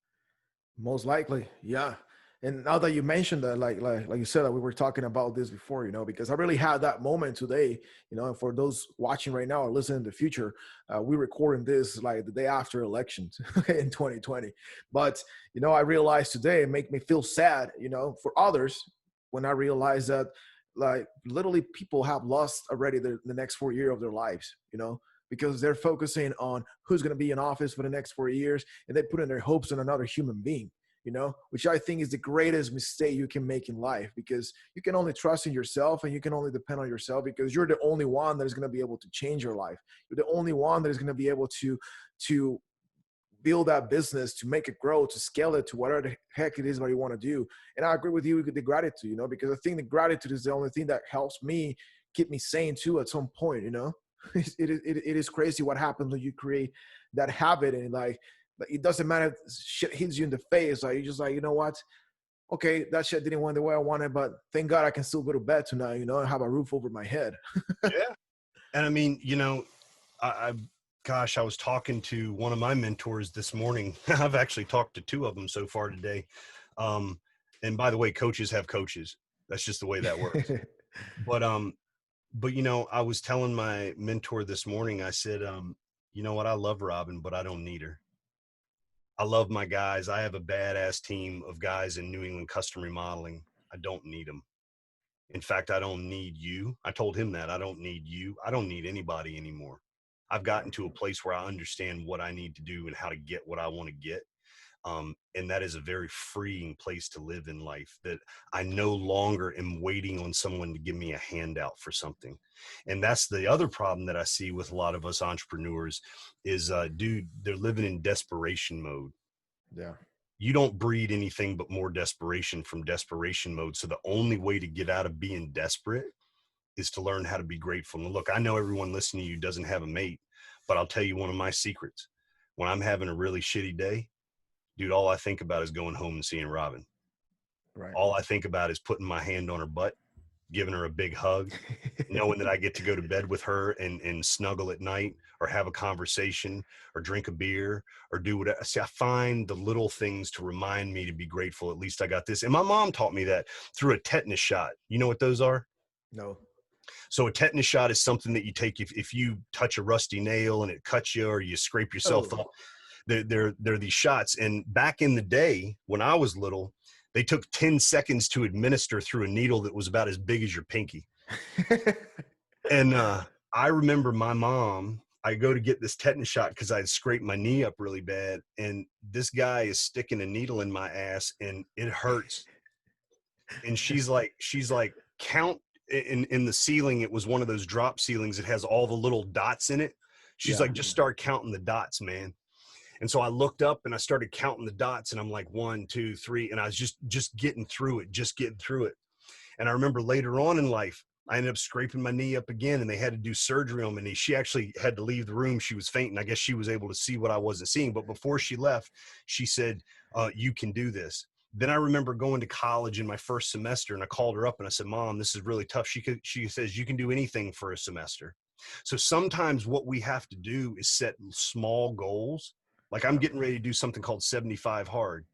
Speaker 1: Most likely, yeah. And now that you mentioned that, like you said, that we were talking about this before, because I really had that moment today, and for those watching right now or listening in the future, we recording this like the day after elections in 2020. But I realized today, it make me feel sad, for others when I realized that like literally people have lost already the next 4 years of their lives, because they're focusing on who's going to be in office for the next 4 years, and they put in their hopes on another human being, which I think is the greatest mistake you can make in life, because you can only trust in yourself and you can only depend on yourself, because you're the only one that is going to be able to change your life. You're the only one that is going to be able to build that business, to make it grow, to scale it to whatever the heck it is what you want to do. And I agree with you with the gratitude, because I think the gratitude is the only thing that helps me keep me sane too at some point. It is crazy what happens when you create that habit, and like it doesn't matter if shit hits you in the face, like you're just like, you know what, okay, that shit didn't went the way I wanted, but thank God I can still go to bed tonight, and have a roof over my head.
Speaker 2: Yeah. And I mean, I gosh, I was talking to one of my mentors this morning. I've actually talked to two of them so far today. Um, and by the way, coaches have coaches. That's just the way that works. But I was telling my mentor this morning, I said, you know what, I love Robin, but I don't need her. I love my guys. I have a badass team of guys in New England custom remodeling. I don't need them. In fact, I don't need you. I told him that I don't need you. I don't need anybody anymore. I've
Speaker 1: Yeah.
Speaker 2: gotten to a place where I understand what I need to do and how to get what I want to get. And that is a very freeing place to live in life, that I no longer am waiting on someone to give me a handout for something. And that's the other problem that I see with a lot of us entrepreneurs is, dude, they're living in desperation mode.
Speaker 1: Yeah.
Speaker 2: You don't breed anything but more desperation from desperation mode. So the only way to get out of being desperate is to learn how to be grateful. And look, I know everyone listening to you doesn't have a mate, but I'll tell you one of my secrets. When I'm having a really shitty day, dude, all I think about is going home and seeing Robin.
Speaker 1: Right.
Speaker 2: All I think about is putting my hand on her butt, giving her a big hug, knowing that I get to go to bed with her and snuggle at night, or have a conversation, or drink a beer, or do whatever. See, I find the little things to remind me to be grateful. At least I got this. And my mom taught me that through a tetanus shot. You know what those are?
Speaker 1: No.
Speaker 2: So a tetanus shot is something that you take if you touch a rusty nail and it cuts you, or you scrape yourself
Speaker 1: Oh.
Speaker 2: up. They're these shots. And back in the day when I was little, they took 10 seconds to administer through a needle that was about as big as your pinky. And I remember my mom, I go to get this tetanus shot because I had scraped my knee up really bad. And this guy is sticking a needle in my ass and it hurts. And she's like, count in the ceiling. It was one of those drop ceilings. It has all the little dots in it. She's
Speaker 1: Yeah.
Speaker 2: like, just start counting the dots, man. And so I looked up and I started counting the dots, and I'm like, 1, 2, 3. And I was just getting through it. And I remember later on in life, I ended up scraping my knee up again, and they had to do surgery on my knee. She actually had to leave the room. She was fainting. I guess she was able to see what I wasn't seeing. But before she left, she said, you can do this. Then I remember going to college in my first semester, and I called her up and I said, Mom, this is really tough. She says, you can do anything for a semester. So sometimes what we have to do is set small goals. Like I'm
Speaker 1: Yeah.
Speaker 2: getting ready to do something called 75 hard.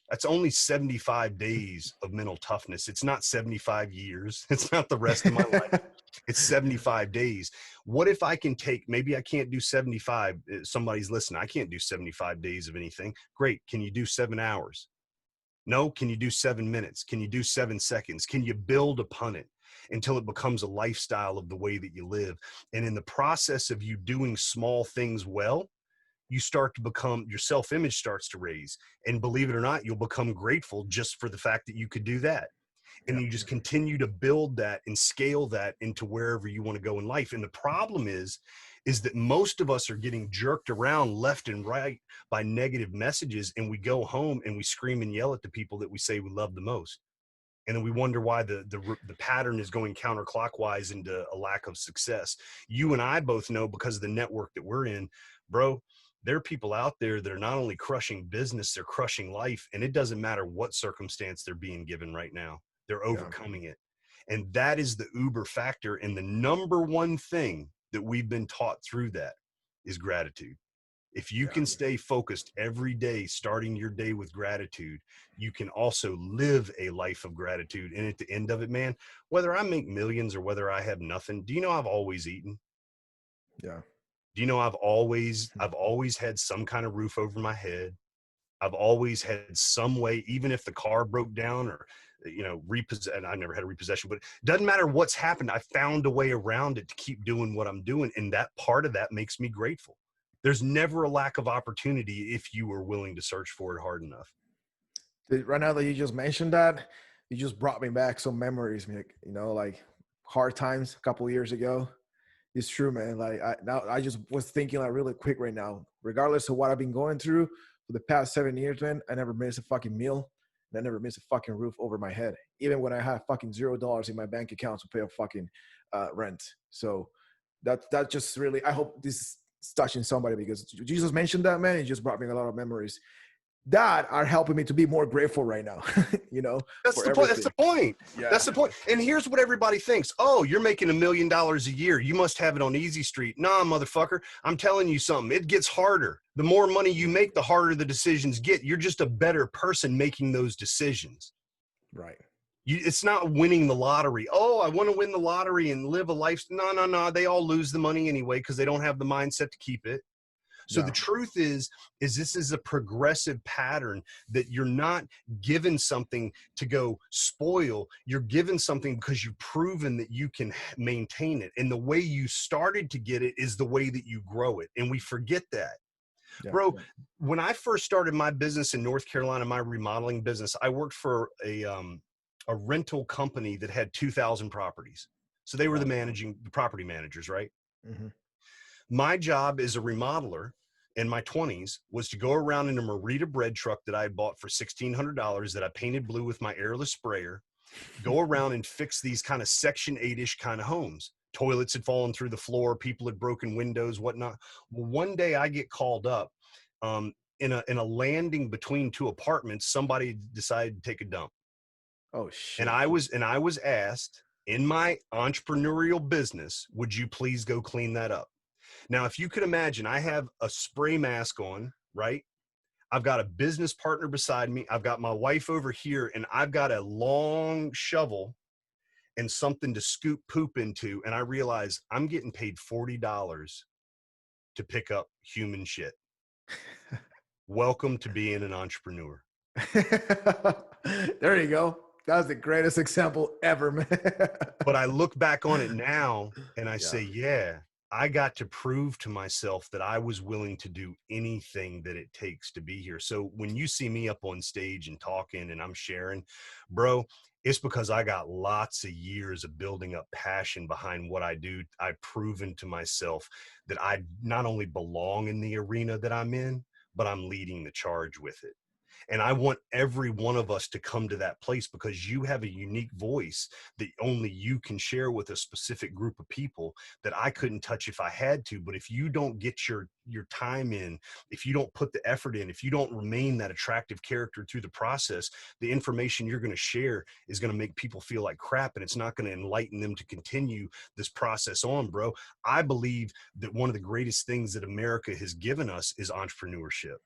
Speaker 2: That's only 75 days of mental toughness. It's not 75 years. It's not the rest of my life. It's 75 days. What if I can take, maybe I can't do 75. Somebody's listening. I can't do 75 days of anything. Great. Can you do 7 hours? No. Can you do 7 minutes? Can you do 7 seconds? Can you build upon it until it becomes a lifestyle of the way that you live? And in the process of you doing small things well, you start to become, your self-image starts to raise. And believe it or not, you'll become grateful just for the fact that you could do that. And
Speaker 1: Yeah.
Speaker 2: you just continue to build that and scale that into wherever you want to go in life. And the problem is that most of us are getting jerked around left and right by negative messages. And we go home and we scream and yell at the people that we say we love the most. And then we wonder why the pattern is going counterclockwise into a lack of success. You and I both know, because of the network that we're in, bro, there are people out there that are not only crushing business, they're crushing life. And it doesn't matter what circumstance they're being given right now. They're overcoming it. And that is the uber factor. And the number one thing that we've been taught through that is gratitude. If you can stay focused every day, starting your day with gratitude, you can also live a life of gratitude. And at the end of it, man, whether I make millions or whether I have nothing, do you know I've always eaten?
Speaker 1: Yeah.
Speaker 2: Do you know I've always had some kind of roof over my head? I've always had some way, even if the car broke down or, and I never had a repossession, but it doesn't matter what's happened. I found a way around it to keep doing what I'm doing. And that part of that makes me grateful. There's never a lack of opportunity if you are willing to search for it hard enough.
Speaker 1: Right now that you just mentioned that, you just brought me back some memories, like hard times a couple of years ago. It's true, man. Like I just was thinking like really quick right now, regardless of what I've been going through for the past 7 years, man, I never missed a fucking meal. And I never missed a fucking roof over my head, even when I had fucking $0 in my bank account to pay a fucking rent. So that just really, I hope this is touching somebody, because Jesus mentioned that, man. It just brought me a lot of memories that are helping me to be more grateful right now.
Speaker 2: That's
Speaker 1: for
Speaker 2: the point. That's
Speaker 1: everything.
Speaker 2: the point.
Speaker 1: Yeah.
Speaker 2: That's the point. And here's what everybody thinks. Oh, you're making $1 million a year. You must have it on easy street. Nah, motherfucker. I'm telling you something. It gets harder. The more money you make, the harder the decisions get. You're just a better person making those decisions.
Speaker 1: Right.
Speaker 2: It's not winning the lottery. Oh, I want to win the lottery and live a life. No. They all lose the money anyway because they don't have the mindset to keep it. So the truth is this is a progressive pattern that you're not given something to go spoil. You're given something because you've proven that you can maintain it. And the way you started to get it is the way that you grow it. And we forget that.
Speaker 1: Yeah.
Speaker 2: Bro, when I first started my business in North Carolina, my remodeling business, I worked for a rental company that had 2,000 properties. So they were the property managers, right?
Speaker 1: Mm-hmm.
Speaker 2: My job as a remodeler in my 20s was to go around in a Merita bread truck that I had bought for $1,600 that I painted blue with my airless sprayer, go around and fix these kind of Section 8-ish kind of homes. Toilets had fallen through the floor, people had broken windows, whatnot. Well, one day I get called up in a landing between two apartments. Somebody decided to take a dump.
Speaker 1: Oh shit.
Speaker 2: And I was asked, in my entrepreneurial business, would you please go clean that up? Now, if you could imagine, I have a spray mask on, right? I've got a business partner beside me. I've got my wife over here, and I've got a long shovel and something to scoop poop into. And I realize I'm getting paid $40 to pick up human shit. Welcome to being an entrepreneur.
Speaker 1: There you go. That's the greatest example ever, man.
Speaker 2: But I look back on it now and I say, yeah, I got to prove to myself that I was willing to do anything that it takes to be here. So when you see me up on stage and talking and I'm sharing, bro, it's because I got lots of years of building up passion behind what I do. I've proven to myself that I not only belong in the arena that I'm in, but I'm leading the charge with it. And I want every one of us to come to that place, because you have a unique voice that only you can share with a specific group of people that I couldn't touch if I had to. But if you don't get your time in, if you don't put the effort in, if you don't remain that attractive character through the process, the information you're going to share is going to make people feel like crap, and it's not going to enlighten them to continue this process on, bro. I believe that one of the greatest things that America has given us is entrepreneurship.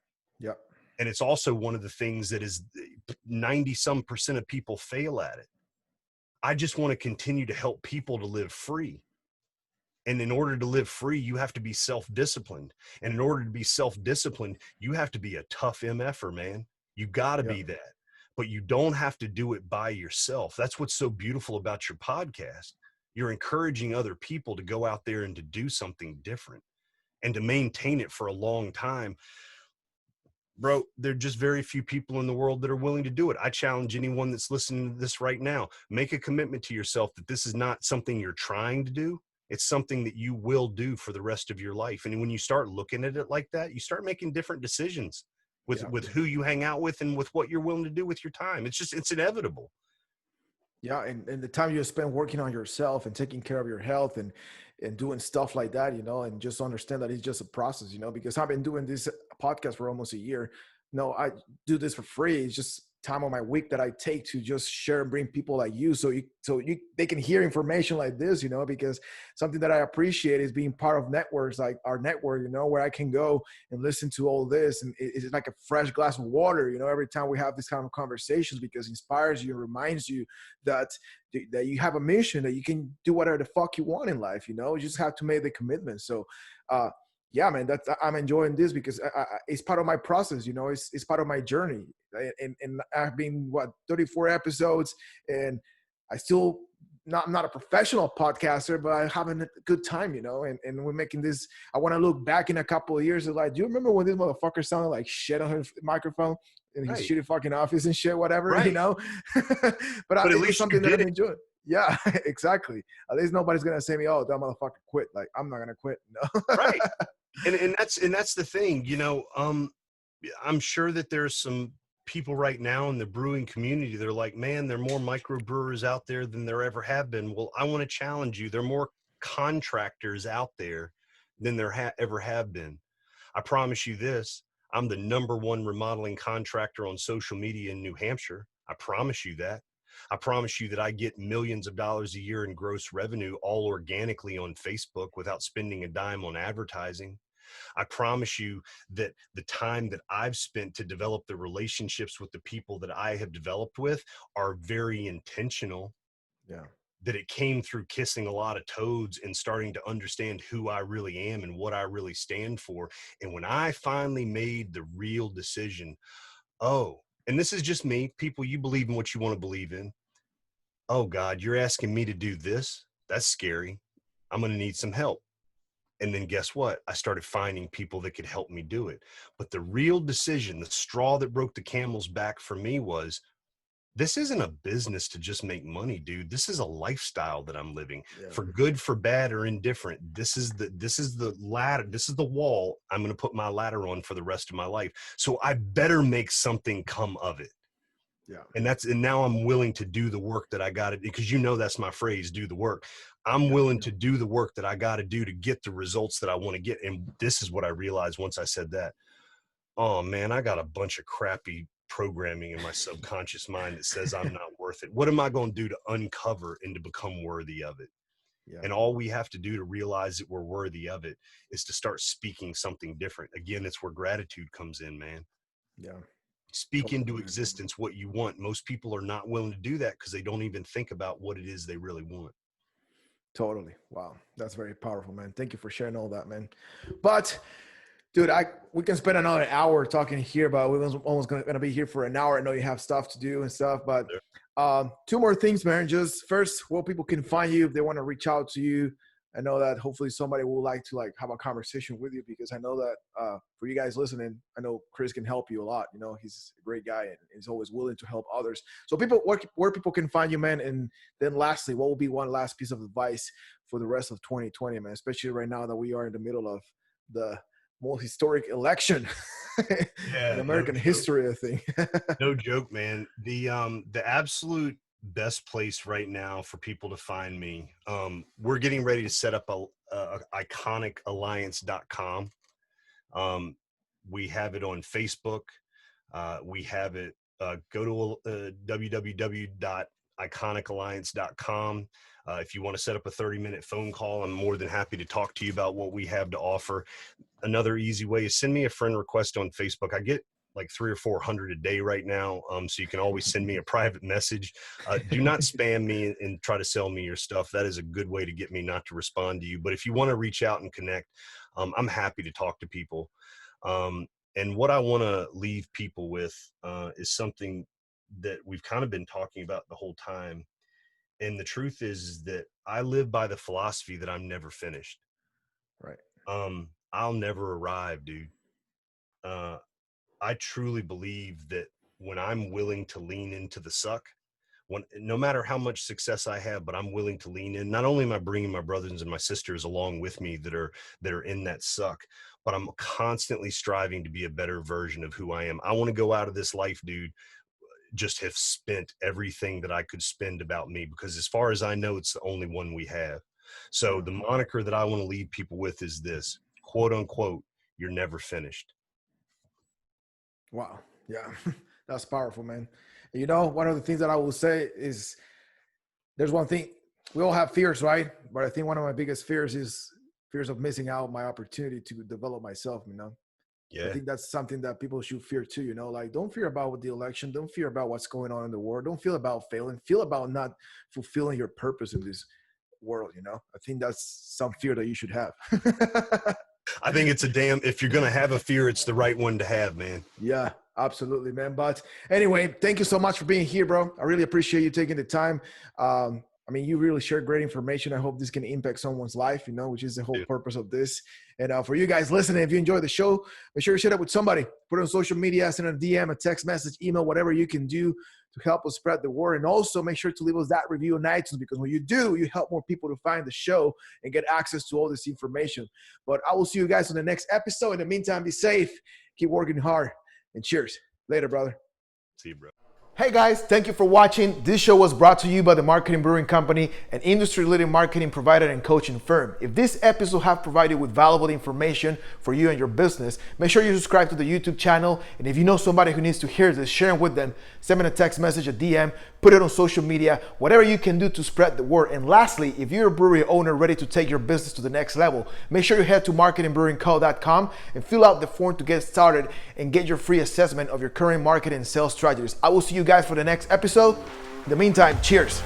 Speaker 1: Yep.
Speaker 2: And it's also one of the things that is 90% of people fail at it. I just want to continue to help people to live free. And in order to live free, you have to be self-disciplined. And in order to be self-disciplined, you have to be a tough MFer, man. You got to
Speaker 1: Yeah.
Speaker 2: be that. But you don't have to do it by yourself. That's what's so beautiful about your podcast. You're encouraging other people to go out there and to do something different and to maintain it for a long time. Bro, there are just very few people in the world that are willing to do it. I challenge anyone that's listening to this right now, make a commitment to yourself that this is not something you're trying to do. It's something that you will do for the rest of your life. And when you start looking at it like that, you start making different decisions with who you hang out with and with what you're willing to do with your time. It's inevitable.
Speaker 1: Yeah, and the time you spend working on yourself and taking care of your health and doing stuff like that, and just understand that it's just a process, because I've been doing this podcast for almost a year. No, I do this for free. It's just time of my week that I take to just share and bring people like you, so they can hear information like this, because something that I appreciate is being part of networks like our network, where I can go and listen to all this, and it's like a fresh glass of water, every time we have this kind of conversations, because it inspires you and reminds you that you have a mission, that you can do whatever the fuck you want in life. You just have to make the commitment. So yeah, man, I'm enjoying this because it's part of my process. It's part of my journey. And I've been 34 episodes, and I still I'm not a professional podcaster, but I'm having a good time, and we're making this. I want to look back in a couple of years and like, do you remember when this motherfucker sounded like shit on his microphone in his shitty fucking office and shit, whatever,
Speaker 2: right.
Speaker 1: But
Speaker 2: at
Speaker 1: it's
Speaker 2: least
Speaker 1: something that I'm enjoying. Yeah, exactly. At least nobody's gonna say me, oh, that motherfucker quit. Like, I'm not gonna quit. No.
Speaker 2: Right. And that's the thing, I'm sure that there's some people right now in the brewing community. They're like, man, there are more microbrewers out there than there ever have been. Well, I want to challenge you. There are more contractors out there than there ever have been. I promise you this. I'm the #1 remodeling contractor on social media in New Hampshire. I promise you that. I promise you that I get millions of dollars a year in gross revenue all organically on Facebook without spending a dime on advertising. I promise you that the time that I've spent to develop the relationships with the people that I have developed with are very intentional.
Speaker 1: Yeah.
Speaker 2: That it came through kissing a lot of toads and starting to understand who I really am and what I really stand for. And when I finally made the real decision, and this is just me, people, you believe in what you want to believe in. Oh God, you're asking me to do this? That's scary. I'm going to need some help. And then guess what? I started finding people that could help me do it. But the real decision, the straw that broke the camel's back for me was, this isn't a business to just make money, dude. This is a lifestyle that I'm living.
Speaker 1: Yeah.
Speaker 2: For good, for bad, or indifferent. This is the ladder. This is the wall I'm going to put my ladder on for the rest of my life. So I better make something come of it.
Speaker 1: Yeah.
Speaker 2: And now I'm willing to do the work that I got to, because that's my phrase, do the work. I'm willing to do the work that I got to do to get the results that I want to get. And this is what I realized once I said that. Oh man, I got a bunch of crappy programming in my subconscious mind that says I'm not worth it. What am I going to do to uncover and to become worthy of it?
Speaker 1: Yeah.
Speaker 2: And all we have to do to realize that we're worthy of it is to start speaking something different. Again, it's where gratitude comes in, man.
Speaker 1: Yeah.
Speaker 2: Speak into existence what you want. Most people are not willing to do that because they don't even think about what it is they really want.
Speaker 1: Totally. Wow. That's very powerful, man. Thank you for sharing all that, man. But dude, we can spend another hour talking here, but we're almost gonna be here for an hour. I know you have stuff to do and stuff, but two more things, man. Just first, where people can find you if they want to reach out to you. I know that hopefully somebody will like to have a conversation with you, because I know that for you guys listening, I know Kris can help you a lot. He's a great guy and he's always willing to help others. So where people can find you, man. And then lastly, what will be one last piece of advice for the rest of 2020, man, especially right now that we are in the middle of the most historic election in American history, I think.
Speaker 2: No joke, man. The absolute best place right now for people to find me. We're getting ready to set up a iconicalliance.com. We have it on Facebook. We have it, go to www.iconicalliance.com. If you want to set up a 30-minute phone call, I'm more than happy to talk to you about what we have to offer. Another easy way is send me a friend request on Facebook. I get like 300 or 400 a day right now. So you can always send me a private message. Do not spam me and try to sell me your stuff. That is a good way to get me not to respond to you. But if you want to reach out and connect, I'm happy to talk to people. And what I want to leave people with is something that we've kind of been talking about the whole time. And the truth is that I live by the philosophy that I'm never finished.
Speaker 1: Right.
Speaker 2: I'll never arrive, dude. I truly believe that when I'm willing to lean into the suck, no matter how much success I have, but I'm willing to lean in, not only am I bringing my brothers and my sisters along with me that are in that suck, but I'm constantly striving to be a better version of who I am. I want to go out of this life, dude, just have spent everything that I could spend about me, because as far as I know, it's the only one we have. So the moniker that I want to leave people with is this, quote unquote, you're never finished.
Speaker 1: Wow. Yeah. That's powerful, man. You know, one of the things that I will say is there's one thing, we all have fears, right? But I think one of my biggest fears is fears of missing out my opportunity to develop myself, you know?
Speaker 2: Yeah.
Speaker 1: I think that's something that people should fear too, you know, like don't fear about the election. Don't fear about what's going on in the world. Don't feel about failing. Feel about not fulfilling your purpose in this world, you know? I think that's some fear that you should have.
Speaker 2: I think it's if you're going to have a fear, it's the right one to have, man.
Speaker 1: Yeah, absolutely, man. But anyway, thank you so much for being here, bro. I really appreciate you taking the time. I mean, you really shared great information. I hope this can impact someone's life, you know, which is the whole purpose of this. And for you guys listening, if you enjoyed the show, make sure you share it with somebody. Put it on social media, send a DM, a text message, email, whatever you can do to help us spread the word. And also make sure to leave us that review on iTunes, because when you do, you help more people to find the show and get access to all this information. But I will see you guys on the next episode. In the meantime, be safe, keep working hard, and cheers. Later, brother.
Speaker 2: See you, bro.
Speaker 1: Hey guys, thank you for watching. This show was brought to you by the Marketing Brewing Company, an industry-leading marketing provider and coaching firm. If this episode have provided with valuable information for you and your business, make sure you subscribe to the YouTube channel. And if you know somebody who needs to hear this, share it with them. Send me a text message, a DM, put it on social media, whatever you can do to spread the word. And lastly, if you're a brewery owner ready to take your business to the next level, make sure you head to marketingbrewingco.com and fill out the form to get started and get your free assessment of your current marketing and sales strategies. I will see you guys for the next episode. In the meantime, cheers.